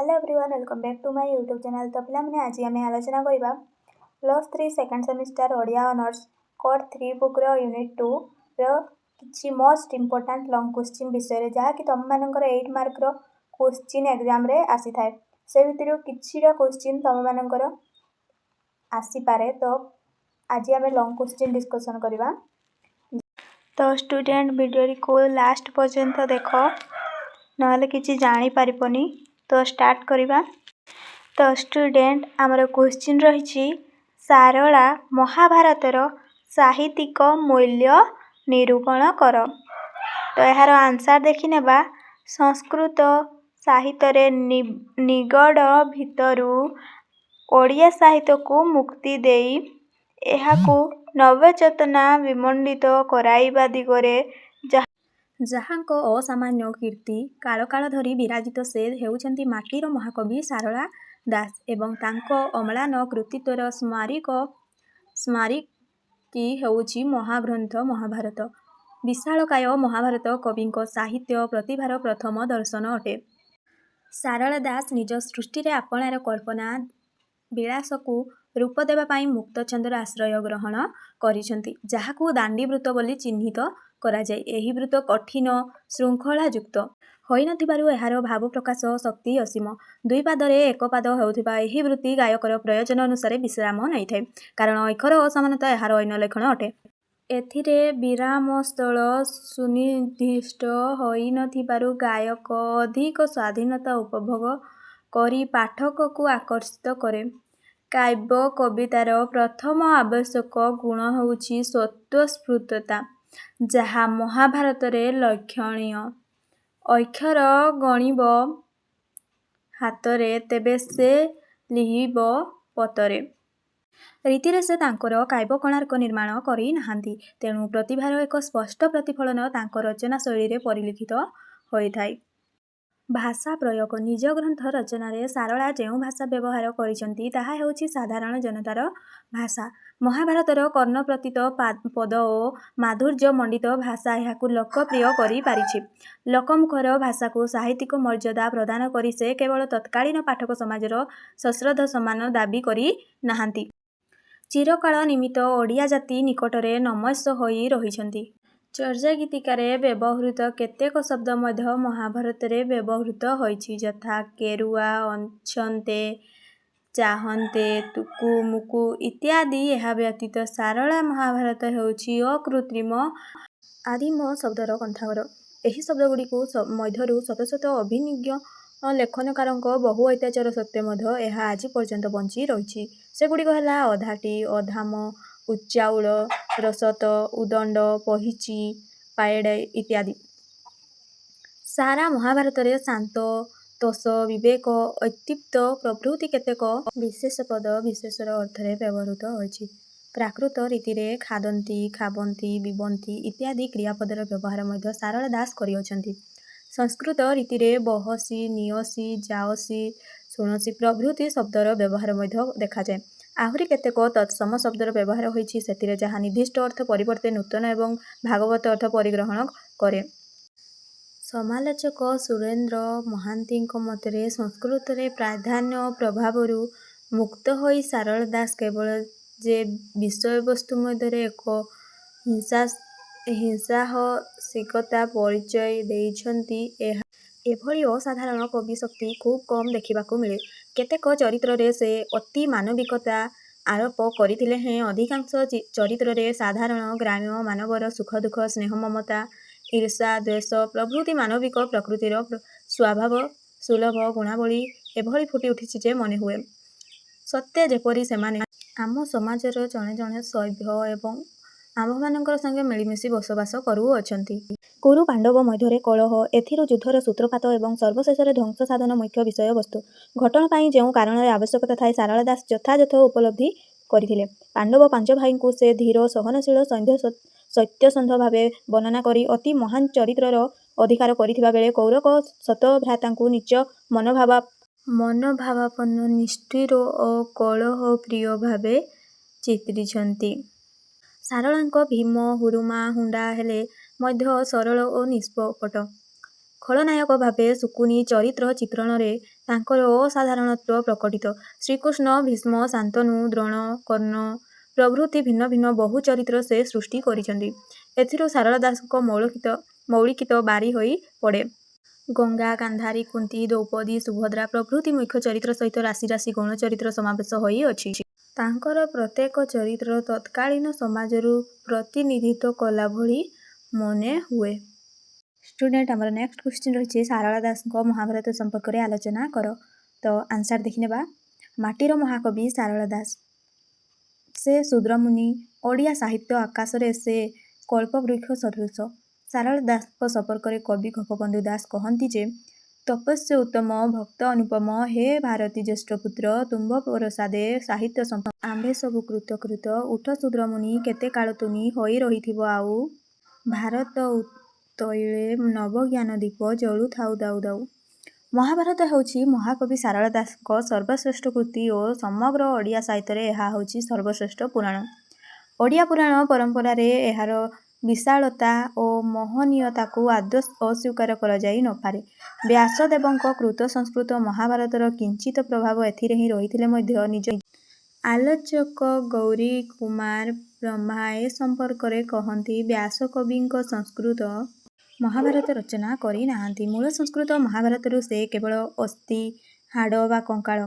Hello everyone welcome back to my YouTube channel. तो पे आज आम आलोचना करवा +3 second semester Odia honours code 3 book unit 2 कि मोस्ट इंपोर्टेंट लॉन्ग क्वेश्चन विषय जहाँकि तुम मानकर 8 मार्क क्वेश्चन एग्जाम रे आसी थाए से भितर किसी क्वेश्चन तुम मानकर आसीपे। तो आज आम लॉन्ग क्वेश्चन डिस्कशन करवा। तो स्टूडेंट वीडियो को लास्ट पर्यंत देख ना कि जानी पारबनी। तो स्टार्ट करवा। तो स्टूडेंट आमर क्वेश्चन रही सारला महाभारतर साहित्यिक मूल्य निरूपण कर। तो यार आंसर देखी नेबा। संस्कृत साहित्य निगड़ भितरु ओडिया साहित्य को मुक्ति देई एहाकू नवचेतना विमंडित कराइबा दिगरे ଯାହାଙ୍କ ଅସାମାନ୍ୟ କୀର୍ତ୍ତି କାଳ କାଳ ଧରି ବିରାଜିତ ସେ ହେଉଛନ୍ତି ମାଟିର ମହାକବି ସାରଳା ଦାସ ଏବଂ ତାଙ୍କ ଅମ୍ଳାନ କୃତିତ୍ୱର ସ୍ମାରକୀ ହେଉଛି ମହାଗ୍ରନ୍ଥ ମହାଭାରତ। ବିଶାଳକାୟ ମହାଭାରତ କବିଙ୍କ ସାହିତ୍ୟ ପ୍ରତିଭାର ପ୍ରଥମ ଦର୍ଶନ ଅଟେ। ସାରଳା ଦାସ ନିଜ ସୃଷ୍ଟିରେ ଆପଣାର କଳ୍ପନା ବିଳାସକୁ ରୂପ ଦେବା ପାଇଁ ମୁକ୍ତଛନ୍ଦର ଆଶ୍ରୟ ଗ୍ରହଣ କରିଛନ୍ତି, ଯାହାକୁ ଦାଣ୍ଡିବୃତ୍ତ ବୋଲି ଚିହ୍ନିତ କରାଯାଏ। ଏହି ବୃତ୍ତ କଠିନ ଶୃଙ୍ଖଳାଯୁକ୍ତ ହୋଇନଥିବାରୁ ଏହାର ଭାବ ପ୍ରକାଶ ଶକ୍ତି ଅସୀମ। ଦୁଇ ପାଦରେ ଏକ ପାଦ ହେଉଥିବା ଏହି ବୃତ୍ତି ଗାୟକର ପ୍ରୟୋଜନ ଅନୁସାରେ ବିଶ୍ରାମ ନେଇଥାଏ, କାରଣ ଅକ୍ଷର ଅସମାନତା ଏହାର ଅନ୍ୟ ଲକ୍ଷଣ ଅଟେ। ଏଥିରେ ବିରାମସ୍ଥଳ ସୁନିର୍ଦ୍ଦିଷ୍ଟ ହୋଇନଥିବାରୁ ଗାୟକ ଅଧିକ ସ୍ୱାଧୀନତା ଉପଭୋଗ କରି ପାଠକକୁ ଆକର୍ଷିତ କରେ। କାବ୍ୟ କବିତାର ପ୍ରଥମ ଆବଶ୍ୟକ ଗୁଣ ହେଉଛି ସ୍ୱତଃସ୍ଫୂର୍ତ୍ତତା, ଯାହା ମହାଭାରତରେ ଲକ୍ଷଣୀୟ। ଅକ୍ଷର ଗଣିବ ହାତରେ ତେବେ ସେ ଲିହିବ ପତରେ। ରୀତିରେ ସେ ତାଙ୍କର କାବ୍ୟ କୋଣାର୍କ ନିର୍ମାଣ କରି ନାହାନ୍ତି, ତେଣୁ ପ୍ରତିଭାର ଏକ ସ୍ପଷ୍ଟ ପ୍ରତିଫଳନ ତାଙ୍କ ରଚନା ଶୈଳୀରେ ପରିଲକ୍ଷିତ ହୋଇଥାଏ। ଭାଷା ପ୍ରୟୋଗ ନିଜ ଗ୍ରନ୍ଥ ରଚନାରେ ସାରଳା ଯେଉଁ ଭାଷା ବ୍ୟବହାର କରିଛନ୍ତି ତାହା ହେଉଛି ସାଧାରଣ ଜନତାର ଭାଷା। ମହାଭାରତର କର୍ଣ୍ଣପ୍ରତୀତ ପଦ ଓ ମାଧୁର୍ଯ୍ୟ ମଣ୍ଡିତ ଭାଷା ଏହାକୁ ଲୋକପ୍ରିୟ କରିପାରିଛି। ଲୋକମୁଖର ଭାଷାକୁ ସାହିତ୍ୟିକ ମର୍ଯ୍ୟାଦା ପ୍ରଦାନ କରି ସେ କେବଳ ତତ୍କାଳୀନ ପାଠକ ସମାଜର ସଶ୍ରଦ୍ଧ ସମ୍ମାନ ଦାବୀ କରି ନାହାନ୍ତି। ଚିରକାଳ ନିମିତ୍ତ ଓଡ଼ିଆ ଜାତି ନିକଟରେ ନମସ୍ୟ ହୋଇ ରହିଛନ୍ତି। ଚର୍ଯା ଗୀତିକାରେ ବ୍ୟବହୃତ କେତେକ ଶବ୍ଦ ମଧ୍ୟ ମହାଭାରତରେ ବ୍ୟବହୃତ ହୋଇଛି, ଯଥା କେରୁଆ, ଅଛନ୍ତେ, ଚାହନ୍ତେ, ତୁକୁ, ମୁକୁ ଇତ୍ୟାଦି। ଏହା ବ୍ୟତୀତ ସାରଳା ମହାଭାରତ ହେଉଛି ଅକୃତ୍ରିମ ଆଦିମ ଶବ୍ଦର ଗ୍ରନ୍ଥାଗାର। ଏହି ଶବ୍ଦଗୁଡ଼ିକ ମଧ୍ୟରୁ ଶତ ଶତ ଅଭିଜ୍ଞ ଲେଖନକାରଙ୍କ ବହୁ ଅତ୍ୟାଚାର ସତ୍ତ୍ୱେ ମଧ୍ୟ ଏହା ଆଜି ପର୍ଯ୍ୟନ୍ତ ବଞ୍ଚି ରହିଛି। ସେଗୁଡ଼ିକ ହେଲା ଅଧାଟି, ଅଧାମ, ଉଚାଉଳ, ରସତ, ଉଦଣ୍ଡ, ପହିଚି, ପାଏଡ଼ ଇତ୍ୟାଦି। ସାରା ମହାଭାରତରେ ଶାନ୍ତ, ତୋଷ, ବିବେକ, ଐକ୍ତିତ୍ୟ ପ୍ରଭୃତି କେତେକ ବିଶେଷ ପଦ ବିଶେଷର ଅର୍ଥରେ ବ୍ୟବହୃତ ହୋଇଛି। ପ୍ରାକୃତ ରୀତିରେ ଖାଦନ୍ତି, ଖାବନ୍ତି, ବିବନ୍ତି ଇତ୍ୟାଦି କ୍ରିୟାପଦର ବ୍ୟବହାର ମଧ୍ୟ ସାରଳା ଦାସ କରିଅଛନ୍ତି। ସଂସ୍କୃତ ରୀତିରେ ବହସି, ନିଅସି, ଯାଅସି, ଶୁଣସି ପ୍ରଭୃତି ଶବ୍ଦର ବ୍ୟବହାର ମଧ୍ୟ ଦେଖାଯାଏ। ଆହୁରି କେତେକ ତତ୍ସମ ଶବ୍ଦର ବ୍ୟବହାର ହୋଇଛି, ସେଥିରେ ଯାହା ନିର୍ଦ୍ଦିଷ୍ଟ ଅର୍ଥ ପରିବର୍ତ୍ତେ ନୂତନ ଏବଂ ଭାଗବତ ଅର୍ଥ ପରିଗ୍ରହଣ କରେ। ସମାଲୋଚକ ସୁରେନ୍ଦ୍ର ମହାନ୍ତିଙ୍କ ମତରେ ସଂସ୍କୃତରେ ପ୍ରାଧାନ୍ୟ ପ୍ରଭାବରୁ ମୁକ୍ତ ହୋଇ ସାରଳା ଦାସ କେବଳ ଯେ ବିଷୟବସ୍ତୁ ମଧ୍ୟରେ ଏକ ହିଂସାହସିକତା ପରିଚୟ ଦେଇଛନ୍ତି, ଏଭଳି ଅସାଧାରଣ କବି ଶକ୍ତି ଖୁବ୍ କମ୍ ଦେଖିବାକୁ ମିଳେ। କେତେକ ଚରିତ୍ରରେ ସେ ଅତି ମାନବିକତା ଆରୋପ କରିଥିଲେ ହେଁ ଅଧିକାଂଶ ଚରିତ୍ରରେ ସାଧାରଣ ଗ୍ରାମ୍ୟ ମାନବର ସୁଖ ଦୁଃଖ, ସ୍ନେହ ମମତା, ଈର୍ଷା ଦ୍ୱେଷ ପ୍ରଭୃତି ମାନବିକ ପ୍ରକୃତିର ସ୍ୱଭାବ ସୁଲଭ ଗୁଣାବଳୀ ଏଭଳି ଫୁଟି ଉଠିଛି ଯେ ମନେହୁଏ ସତେ ଯେପରି ସେମାନେ ଆମ ସମାଜର ଜଣେ ଜଣେ ସଭ୍ୟ ଏବଂ ଆମ୍ଭମାନଙ୍କ ସଙ୍ଗେ ମିଳିମିଶି ବସବାସ କରୁଅଛନ୍ତି। କୁରୁ ପାଣ୍ଡବ ମଧ୍ୟରେ କଳହ, ଏଥିରୁ ଯୁଦ୍ଧର ସୂତ୍ରପାତ ଏବଂ ସର୍ବଶେଷରେ ଧ୍ୱଂସ ସାଧନ ମୁଖ୍ୟ ବିଷୟବସ୍ତୁ। ଘଟଣା ପାଇଁ ଯେଉଁ କାରଣର ଆବଶ୍ୟକତା ଥାଏ ସାରଳା ଦାସ ଯଥାଯଥ ଉପଲବ୍ଧି କରିଥିଲେ। ପାଣ୍ଡବ ପାଞ୍ଚ ଭାଇଙ୍କୁ ସେ ଧୀର, ସହନଶୀଳ, ସତ୍ୟସନ୍ଧ ଭାବେ ବର୍ଣ୍ଣନା କରି ଅତି ମହାନ୍ ଚରିତ୍ରର ଅଧିକାର କରିଥିବା ବେଳେ କୌରବ ଶତଭ୍ରାତାଙ୍କୁ ନୀଚ ମନୋଭାବାପନ୍ନ, ନିଷ୍ଠୁର ଓ କଳହପ୍ରିୟ ଭାବେ ଚିତ୍ରିଛନ୍ତି। ସାରଳାଙ୍କ ଭୀମ, ହୁରୁମା, ହୁଣ୍ଡା ହେଲେ ମଧ୍ୟ ସରଳ ଓ ନିଷ୍କପଟ। ଖଳନାୟକ ଭାବେ ଶୁକୁନି ଚରିତ୍ର ଚିତ୍ରଣରେ ତାଙ୍କର ଅସାଧାରଣତ୍ୱ ପ୍ରକଟିତ। ଶ୍ରୀକୃଷ୍ଣ, ଭୀଷ୍ମ, ଶାନ୍ତନୁ, ଦ୍ରୋଣ, କର୍ଣ୍ଣ ପ୍ରଭୃତି ଭିନ୍ନ ଭିନ୍ନ ବହୁ ଚରିତ୍ର ସେ ସୃଷ୍ଟି କରିଛନ୍ତି। ଏଥିରୁ ଶାରଳା ଦାସଙ୍କ ମୌଳିକିତ ବାରି ହୋଇ ପଡ଼େ। ଗଙ୍ଗା, ଗାନ୍ଧାରୀ, କୁନ୍ତୀ, ଦ୍ରୌପଦୀ, ସୁଭଦ୍ରା ପ୍ରଭୃତି ମୁଖ୍ୟ ଚରିତ୍ର ସହିତ ରାଶି ରାଶି ଗୌଣ ଚରିତ୍ର ସମାବେଶ ହୋଇଅଛି। ତାଙ୍କର ପ୍ରତ୍ୟେକ ଚରିତ୍ର ତତ୍କାଳୀନ ସମାଜରୁ ପ୍ରତିନିଧିତ୍ୱ କଲା ଭଳି ମନେ ହୁଏ। ଷ୍ଟୁଡେଣ୍ଟ, ଆମର ନେକ୍ସଟ କ୍ୱେଶ୍ଚିନ୍ ରହିଛି ଶାରଳା ଦାସଙ୍କ ମହାଭାରତ ସମ୍ପର୍କରେ ଆଲୋଚନା କର। ତ ଆନ୍ସାର ଦେଖିନେବା। ମାଟିର ମହାକବି ଶାରଳା ଦାସ। ସେ ଶୂଦ୍ରମୁନି। ଓଡ଼ିଆ ସାହିତ୍ୟ ଆକାଶରେ ସେ କଳ୍ପବୃକ୍ଷ ସଦୃଶ। ଶାରଳା ଦାସଙ୍କ ସମ୍ପର୍କରେ କବି ଗୋପବନ୍ଧୁ ଦାସ କହନ୍ତି ଯେ, ତପସ୍ୱୀ ଉତ୍ତମ, ଭକ୍ତ ଅନୁପମ, ହେ ଭାରତୀ ଜ୍ୟେଷ୍ଠପୁତ୍ର, ତୁମ୍ଭ ପ୍ରସାଦେ ସାହିତ୍ୟ ସମ୍ପନ୍ନ। ଆମ୍ଭେ ସବୁ କୃତ ଉଠ ଶୂଦ୍ରମୁନି, କେତେ କାଳ ତୁନି ହୋଇ ରହିଥିବ ଆଉ, ଭାରତ ତୈଳେ ନବଜ୍ଞାନ ଦୀପ ଜଳୁଥାଉ ଦାଉ ଦାଉ। ମହାଭାରତ ହେଉଛି ମହାକବି ଶାରଳା ଦାସଙ୍କ ସର୍ବଶ୍ରେଷ୍ଠ କୃତି ଓ ସମଗ୍ର ଓଡ଼ିଆ ସାହିତ୍ୟରେ ଏହା ହେଉଛି ସର୍ବଶ୍ରେଷ୍ଠ ପୁରାଣ। ଓଡ଼ିଆ ପୁରାଣ ପରମ୍ପରାରେ ଏହାର ବିଶାଳତା ଓ ମହନୀୟତାକୁ ଆଦୌ ଅସ୍ୱୀକାର କରାଯାଇ ନପାରେ। ବ୍ୟାସଦେବଙ୍କ କୃତ ସଂସ୍କୃତ ମହାଭାରତର କିଞ୍ଚିତ ପ୍ରଭାବ ଏଥିରେ ହିଁ ରହିଥିଲେ ମଧ୍ୟ ନିଜ ଆଲୋଚକ ଗୌରୀକୁମାର ବ୍ରହ୍ମା ଏ ସମ୍ପର୍କରେ କହନ୍ତି, ବ୍ୟାସକବିଙ୍କ ସଂସ୍କୃତ ମହାଭାରତ ରଚନା କରି ନାହାନ୍ତି। ମୂଳ ସଂସ୍କୃତ ମହାଭାରତରୁ ସେ କେବଳ ଅସ୍ଥି, ହାଡ଼ ବା କଙ୍କାଳ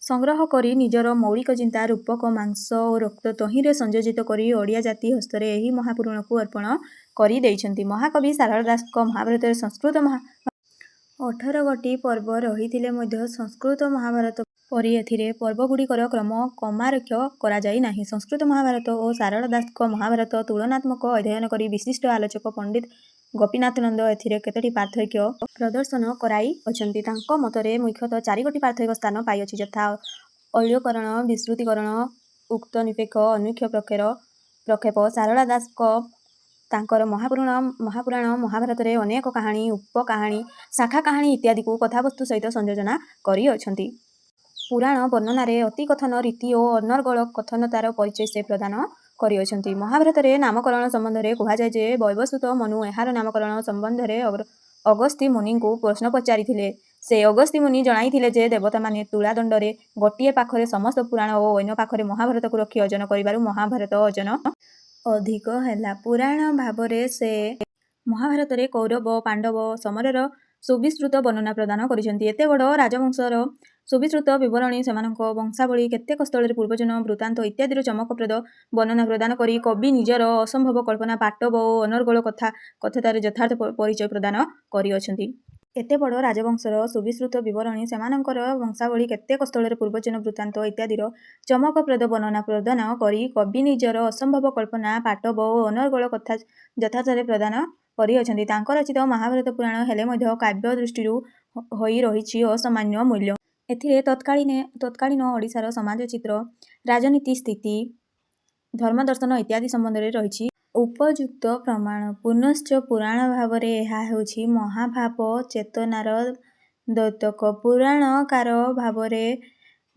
ସଂଗ୍ରହ କରି ନିଜର ମୌଳିକ ଚିନ୍ତା, ରୂପକ, ମାଂସ ଓ ରକ୍ତ ତହିଁରେ ସଂଯୋଜିତ କରି ଓଡ଼ିଆ ଜାତି ହସ୍ତରେ ଏହି ମହାପୁରାଣକୁ ଅର୍ପଣ କରି ଦେଇଛନ୍ତି। ମହାକବି ଶାରଳା ଦାସଙ୍କ ମହାଭାରତରେ ସଂସ୍କୃତ 18 ଗୋଟି ପର୍ବ ରହିଥିଲେ ମଧ୍ୟ ସଂସ୍କୃତ ମହାଭାରତ ପରି ଏଥିରେ ପର୍ବଗୁଡ଼ିକର କ୍ରମ କମାରକ୍ଷ କରାଯାଇ ନାହିଁ। ସଂସ୍କୃତ ମହାଭାରତ ଓ ଶାରଳା ଦାସଙ୍କ ମହାଭାରତ ତୁଳନାତ୍ମକ ଅଧ୍ୟୟନ କରି ବିଶିଷ୍ଟ ଆଲୋଚକ ପଣ୍ଡିତ ଗୋପୀନାଥ ନନ୍ଦ ଏଥିରେ କେତୋଟି ପାର୍ଥକ୍ୟ ପ୍ରଦର୍ଶନ କରାଇଅଛନ୍ତି। ତାଙ୍କ ମତରେ ମୁଖ୍ୟତଃ 4 ଗୋଟି ପାର୍ଥକ୍ୟ ସ୍ଥାନ ପାଇଅଛି, ଯଥା ଐଳକରଣ, ବିଶ୍ରୁତିକରଣ, ଉକ୍ତ ନିପେକ୍ଷ, ଅନ୍ୱିକ୍ଷ୍ ପ୍ରକ୍ଷେପ। ଶାରଳା ଦାସ ତାଙ୍କର ମହାପୁରାଣ ମହାଭାରତରେ ଅନେକ କାହାଣୀ, ଉପକାହାଣୀ, ଶାଖା କାହାଣୀ ଇତ୍ୟାଦିକୁ କଥାବସ୍ତୁ ସହିତ ସଂଯୋଜନା କରିଅଛନ୍ତି। ପୁରାଣ ବର୍ଣ୍ଣନାରେ ଅତିକଥନ ରୀତି ଓ ଅନର୍ଗଳ କଥନତାର ପରିଚୟ ସେ ପ୍ରଦାନ କରିଅଛନ୍ତି। ମହାଭାରତରେ ନାମକରଣ ସମ୍ବନ୍ଧରେ କୁହାଯାଏ ଯେ, ବୈବସ୍ୱତ ମନୁ ଏହାର ନାମକରଣ ସମ୍ବନ୍ଧରେ ଅଗସ୍ତ୍ୟ ମୁନିଙ୍କୁ ପ୍ରଶ୍ନ ପଚାରିଥିଲେ। ସେ ଅଗସ୍ତ୍ୟ ମୁନି ଜଣାଇଥିଲେ ଯେ, ଦେବତାମାନେ ତୁଳାଦଣ୍ଡରେ ଗୋଟିଏ ପାଖରେ ସମସ୍ତ ପୁରାଣ ଓ ଅନ୍ୟ ପାଖରେ ମହାଭାରତକୁ ରଖି ଓଜନ କରିବାରୁ ମହାଭାରତ ଓଜନ ଅଧିକ ହେଲା। ପୁରାଣ ଭାବରେ ସେ ମହାଭାରତରେ କୌରବ ପାଣ୍ଡବ ସମରର ସୁବିସ୍ତୃତ ବର୍ଣ୍ଣନା ପ୍ରଦାନ କରିଛନ୍ତି। ଏତେ ବଡ଼ ରାଜବଂଶର ସୁବିସ୍ତୃତ ବିବରଣୀ, ସେମାନଙ୍କ ବଂଶାବଳୀ, କେତେକ ସ୍ଥଳରେ ପୂର୍ବଜନ୍ମ ବୃତ୍ତାନ୍ତ ଇତ୍ୟାଦିର ଚମକପ୍ରଦ ବର୍ଣ୍ଣନା ପ୍ରଦାନ କରି କବି ନିଜର ଅସମ୍ଭବ କଳ୍ପନା, ପାଟବ ଓ ଅନର୍ଗଳ କଥତାର ଯଥାର୍ଥ ପରିଚୟ ପ୍ରଦାନ କରିଅଛନ୍ତି। ଏତେ ବଡ଼ ରାଜବଂଶର ସୁବିସ୍ତୃତ ବିବରଣୀ, ସେମାନଙ୍କର ବଂଶାବଳୀ, କେତେକ ସ୍ଥଳରେ ପୂର୍ବଜନ୍ମ ବୃତ୍ତାନ୍ତ ଇତ୍ୟାଦିର ଚମକପ୍ରଦ ବର୍ଣ୍ଣନା ପ୍ରଦାନ କରି କବି ନିଜର ଅସମ୍ଭବ କଳ୍ପନା, ପାଟବ ଓ ଅନର୍ଗଳ କଥା ଯଥାର୍ଥରେ ପ୍ରଦାନ କରିଅଛନ୍ତି। ତାଙ୍କ ରଚିତ ମହାଭାରତ ପୁରାଣ ହେଲେ ମଧ୍ୟ କାବ୍ୟ ଦୃଷ୍ଟିରୁ ହୋଇ ରହିଛି ଅସାମାନ୍ୟ ମୂଲ୍ୟ। ଏଥିରେ ତତ୍କାଳୀନ ଓଡ଼ିଶାର ସମାଜ ଚିତ୍ର, ରାଜନୀତି ସ୍ଥିତି, ଧର୍ମଦର୍ଶନ ଇତ୍ୟାଦି ସମ୍ବନ୍ଧରେ ରହିଛି ଉପଯୁକ୍ତ ପ୍ରମାଣ। ପୁନଶ୍ଚ ପୁରାଣ ଭାବରେ ଏହା ହେଉଛି ମହାଭାବ ଚେତନାର ଦ୍ୟୋତକ। ପୁରାଣକାର ଭାବରେ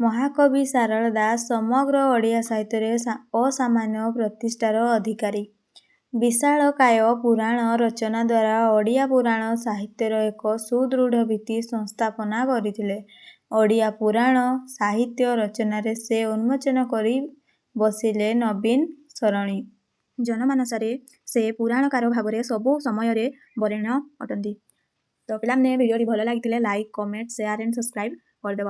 ମହାକବି ଶାରଳା ଦାସ ସମଗ୍ର ଓଡ଼ିଆ ସାହିତ୍ୟରେ ଅସାମାନ୍ୟ ପ୍ରତିଷ୍ଠାର ଅଧିକାରୀ। ବିଶାଳକାୟ ପୁରାଣ ରଚନା ଦ୍ୱାରା ଓଡ଼ିଆ ପୁରାଣ ସାହିତ୍ୟର ଏକ ସୁଦୃଢ଼ ଭିତ୍ତି ସଂସ୍ଥାପନା କରିଥିଲେ। ଓଡ଼ିଆ ପୁରାଣ ସାହିତ୍ୟ ରଚନାରେ ସେ ଉନ୍ମୋଚନ କରି ବସିଲେ ନବୀନ ସରଣୀ। ଜନମାନସରେ ସେ ପୁରାଣକାର ଭାବରେ ସବୁ ସମୟରେ ବରେଣ୍ୟ ଅଟନ୍ତି। ତ ପିଲାମାନେ, ଭିଡ଼ିଓଟି ଭଲ ଲାଗିଥିଲେ like, comment, share and subscribe କରିଦେବ।